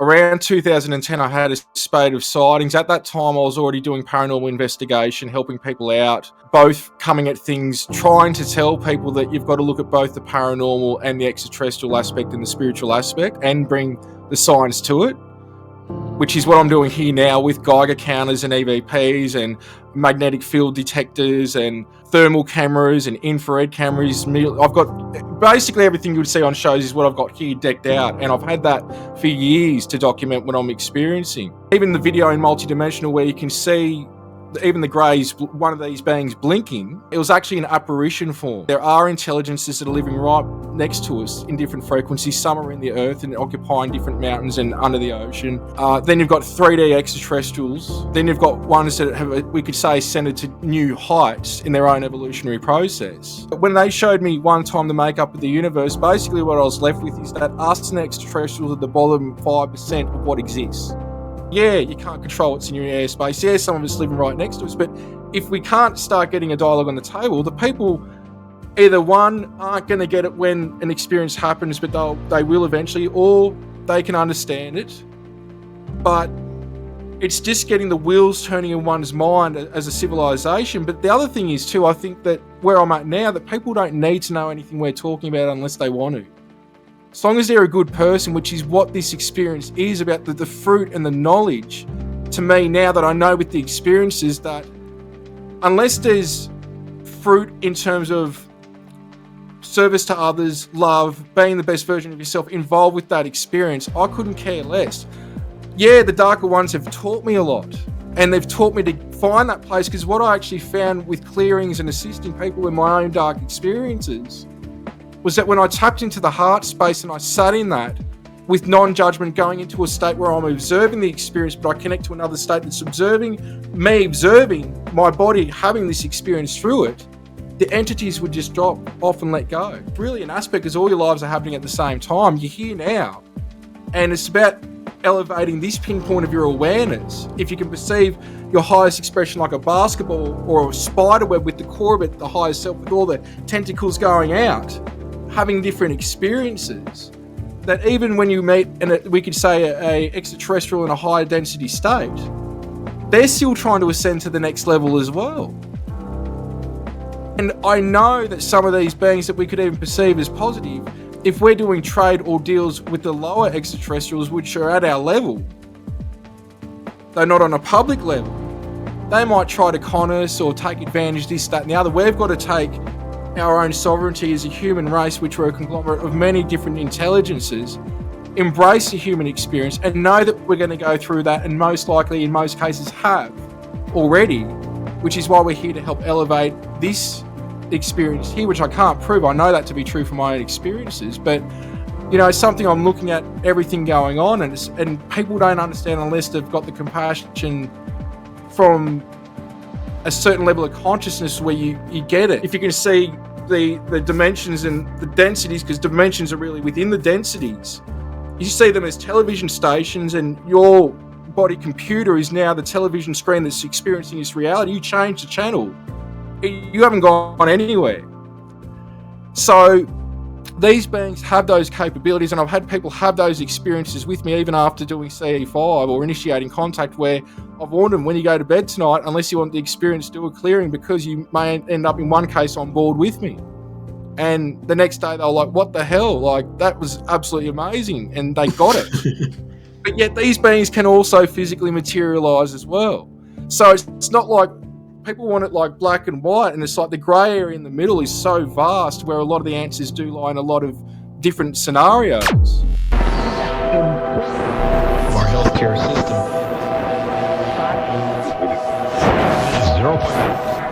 around 2010, I had a spate of sightings. At that time, I was already doing paranormal investigation, helping people out, both coming at things, trying to tell people that you've got to look at both the paranormal and the extraterrestrial aspect and the spiritual aspect and bring the science to it, which is what I'm doing here now with Geiger counters and EVPs and magnetic field detectors and thermal cameras and infrared cameras. I've got basically everything you would see on shows is what I've got here decked out, and I've had that for years to document what I'm experiencing. Even the video in multidimensional where you can see even the greys, one of these beings blinking, it was actually an apparition form. There are intelligences that are living right next to us in different frequencies. Some are in the earth and occupying different mountains and under the ocean. Then you've got 3D extraterrestrials. Then you've got ones that have, we could say, ascended to new heights in their own evolutionary process. But when they showed me one time the makeup of the universe, basically what I was left with is that us and extraterrestrials are the bottom 5% of what exists. Yeah, you can't control what's in your airspace. Yeah, some of us living right next to us. But if we can't start getting a dialogue on the table, the people either one aren't going to get it when an experience happens, but they will eventually, or they can understand it. But it's just getting the wheels turning in one's mind as a civilization. But the other thing is too, I think that where I'm at now, that people don't need to know anything we're talking about unless they want to. As long as they're a good person, which is what this experience is about, the fruit and the knowledge, to me now that I know with the experiences, that unless there's fruit in terms of service to others, love, being the best version of yourself, involved with that experience, I couldn't care less. Yeah, the darker ones have taught me a lot, and they've taught me to find that place, because what I actually found with clearings and assisting people in my own dark experiences was that when I tapped into the heart space and I sat in that with non-judgment, going into a state where I'm observing the experience, but I connect to another state that's observing my body having this experience through it, the entities would just drop off and let go. Really, an aspect is all your lives are happening at the same time. You're here now. And it's about elevating this pinpoint of your awareness. If you can perceive your highest expression like a basketball or a spider web with the core of it, the higher self with all the tentacles going out, having different experiences, that even when you meet, we could say a extraterrestrial in a higher density state, they're still trying to ascend to the next level as well. And I know that some of these beings that we could even perceive as positive, if we're doing trade or deals with the lower extraterrestrials, which are at our level, though not on a public level, they might try to con us or take advantage of this, that, and the other. We've got to take our own sovereignty as a human race, which we're a conglomerate of many different intelligences, embrace the human experience and know that we're going to go through that, and most likely in most cases have already, which is why we're here to help elevate this experience here, which I can't prove. I know that to be true from my own experiences, but you know, it's something I'm looking at everything going on, and people don't understand unless they've got the compassion from a certain level of consciousness where you get it. If you can see the dimensions and the densities, because dimensions are really within the densities, you see them as television stations, and your body computer is now the television screen that's experiencing this reality. You change the channel. You haven't gone anywhere. So these beings have those capabilities, and I've had people have those experiences with me even after doing CE5 or initiating contact, where I've warned them, when you go to bed tonight, unless you want the experience, do a clearing, because you may end up in one case on board with me. And the next day they were like, what the hell? Like, that was absolutely amazing. And they got it. But yet these beings can also physically materialize as well. So it's not like people want it like black and white, and it's like the grey area in the middle is so vast, where a lot of the answers do lie in a lot of different scenarios. Our healthcare system. 0.